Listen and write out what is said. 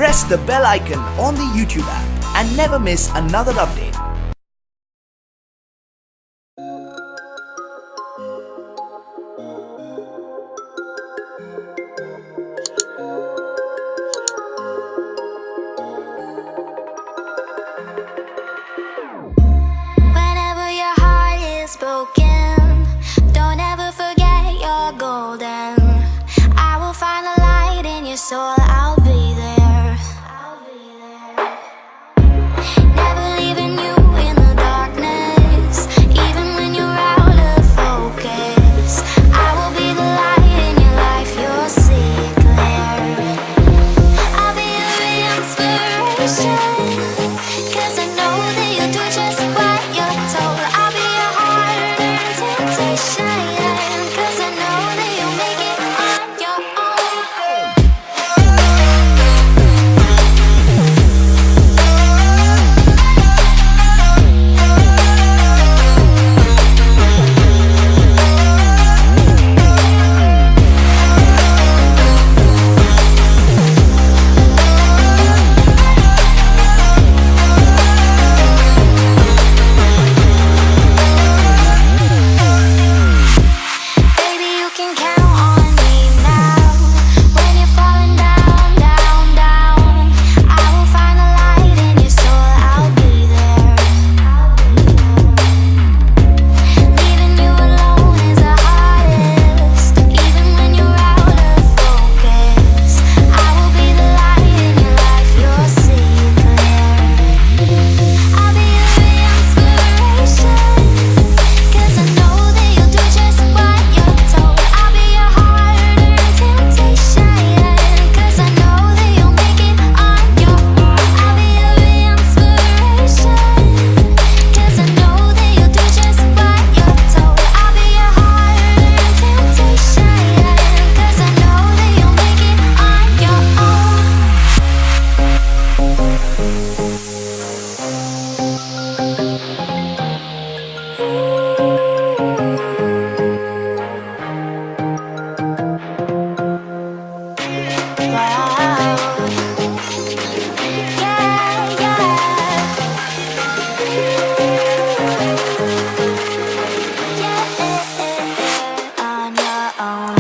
press the bell icon on the YouTube app and never miss another update. Whenever your heart is broken, don't ever forget you're golden. I will find the light in your soul, I'll be there. Never leaving you in the darkness, even when you're out of focus. I will be the light in your life, you'll see it clear. I'll be your inspiration, 'cause I know that you'll do just what you're told. I'll be your hard-earned temptation, 'cause I know that you'll make it on your own. Baby, you can count on me now. When you're falling down, down, down, I will find the light in your soul, I'll be there. Leaving you alone is the hardest, even when you're out of focus. I will be the light in your life, you'll see it clear. I'll be your inspiration, 'cause I know that you'll do just what you're told. I'll be your hard-earned temptation, 'cause I know that you'll make it on your own. I'll be your inspiration, 'cause I know that you'll do just what you're told. I'll be your hard-earned temptation, 'cause I know that you'll make it on your own. Wow. Yeah, yeah. On your own.